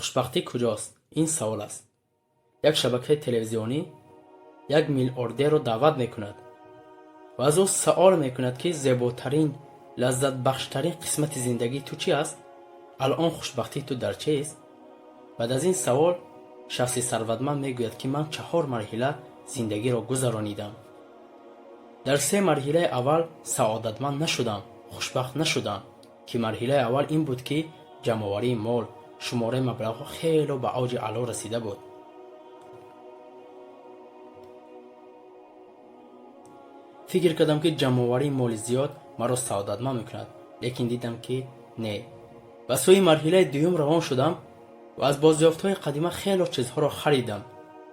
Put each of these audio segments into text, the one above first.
خوشبختی کجاست؟ این سوال است. یک شبکه تلویزیونی یک میلیاردر را دعوت میکند و از او سوال میکند که زیباترین لذت بخشترین قسمت زندگی تو چی است؟ الان خوشبختی تو در چیست؟ بعد از این سوال شخصی ثروتمند میگوید که من 4 مرحله زندگی را گذرانیدم. در 3 مرحله اول سعادتمند نشدم، خوشبخت نشدم، که مرحله اول این بود که جمع‌آوری مال، شماره مبلغ خیلی به اوج علا رسیده بود. فکر کردم که جمع‌آوری مال زیاد مرا سعادتمند میکند، لیکن دیدم که نه. و سوی مرحله دوم روان شدم و از بازیافت‌های قدیمه خیلی چیزها را خریدم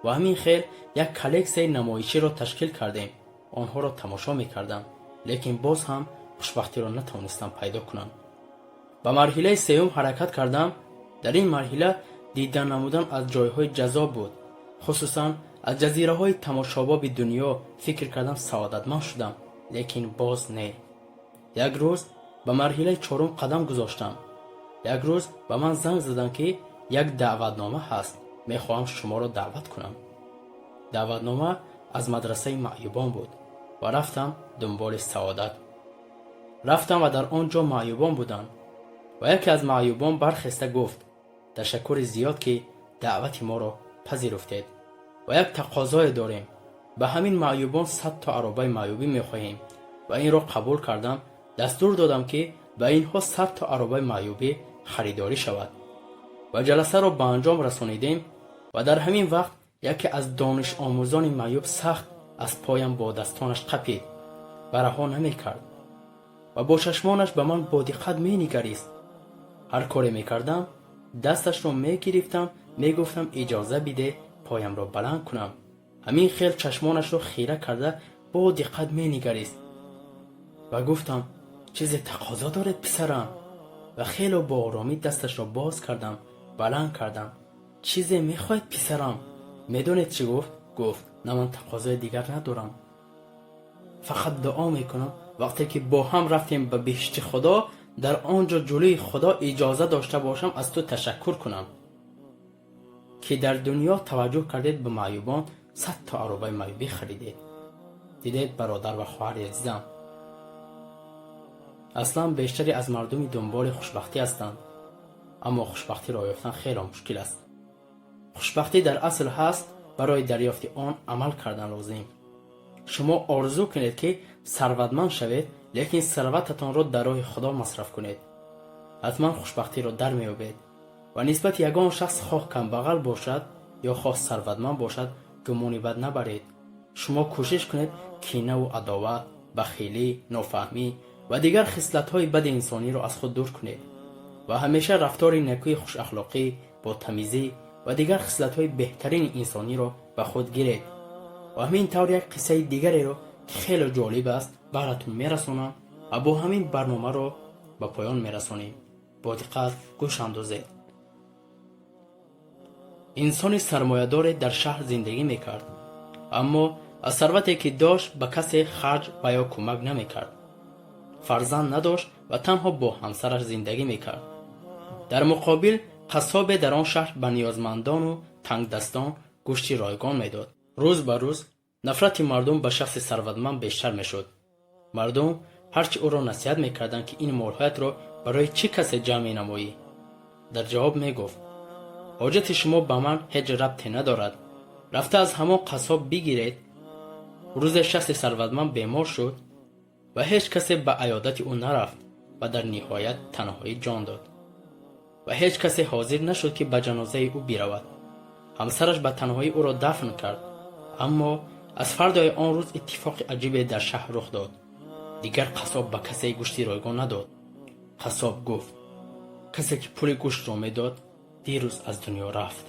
و همین خیل یک کلکسیون نمایشی را تشکیل کردیم. آنها را تماشا میکردم، لیکن باز هم خوشبختی را نتوانستم پیدا کنم. به مرحله سوم حرکت کردم. در این مرحله دیدن نمودن از جایهای جذاب بود، خصوصا از جزیره های تماشاباب دنیا. فکر کردم سعادتمند شدم، لیکن باز نه. یک روز به مرحله 4 قدم گذاشتم. یک روز به من زنگ زدند که یک دعوتنامه هست، میخواهم شما را دعوت کنم. دعوتنامه از مدرسه معیوبان بود و رفتم دنبال سعادت. رفتم و در آنجا معیوبان بودند و یکی از معیوبان برخسته گفت تشکر زیاد که دعوت ما را پذیرفتید و یک تقاضای داریم. به همین معیوبان 100 تا عربه معیوبی میخواهیم و این را قبول کردم. دستور دادم که به اینها 100 تا عربه معیوبی خریداری شود و جلسه را به انجام رسانیدیم. و در همین وقت یکی از دانش آموزان معیوب سخت از پایم با دستانش قپید و رها نمیکرد و با چشمانش به من با دقت مینگریست. هر کاری میکردم دستش را میگرفتم، میگفتم اجازه بده پایم را بلند کنم. همین خیل چشمانش را خیره کرده با دقت مینگریست و گفتم چیزی تقاضا دارد پسرم؟ و خیلی با آرامی دستش را باز کردم، بلند کردم. چیزی میخواید پسرم؟ میدونید چی گفت؟ گفت نه، من تقاضای دیگر ندارم، فقط دعا میکنم وقتی که با هم رفتیم به بهشت خدا، در آنجا جلوی خدا اجازه داشته باشم از تو تشکر کنم که در دنیا توجه کردید به معیوبان، 100 تا عربه معیوبی خریدید. دیدید برادر و خواهر عزیزم، اصلا بیشتری از مردمی دنبال خوشبختی هستند، اما خوشبختی را یافتن خیلی مشکل است. خوشبختی در اصل هست برای دریافت آن عمل کردن لازم. شما آرزو کنید که ثروتمند شوید، لیکن ثروتتان را در راه خدا مصرف کنید، حتما خوشبختی را در میابید. و نسبت یگان شخص خواه کم بغل باشد یا خواه ثروتمند باشد گمانی بد نبرید. شما کوشش کنید کینه و عداوت، بخیلی، نافهمی و دیگر خصلت‌های بد انسانی را از خود دور کنید و همیشه رفتار نیکوی، خوش اخلاقی، با تمیزی و دیگر خصلت‌های بهترین انسانی را به خود گیرید. و همین طور یک قصه دیگری را که خیلی جالب است براتون میرسونم و با همین برنامه را به پایان میرسونیم. با دقت گوش اندازید. انسانی سرمایه‌دار در شهر زندگی میکرد، اما از ثروتی که داشت به کسی خرج و یا کمک نمیکرد. فرزند نداشت و تنها با همسرش زندگی میکرد. در مقابل قصاب در آن شهر به نیازمندان و تنگ دستان گوشت رایگان میداد. روز به روز نفرت مردم به شخص ثروتمند بیشتر میشد. مردم هرچی او را نصیحت میکردند که این مال‌هایت را برای چه کسی جمع نمایی، در جواب میگفت حاجت شما به من هیچ ربطی ندارد، رفته از همان قصاب بگیرید. روز شخص ثروتمند بیمار شد و هیچ کسی به عیادت او نرفت و در نهایت تنهایی جان داد و هیچ کسی حاضر نشد که به جنازه او برود. همسرش به تنهایی او را دفن کرد. اما از فردای آن روز اتفاق عجیبی در شهر رخ داد. دیگر قصاب به کسی گوشت رایگان نداد. قصاب گفت کسی که پول گوشت را میداد دیروز از دنیا رفت.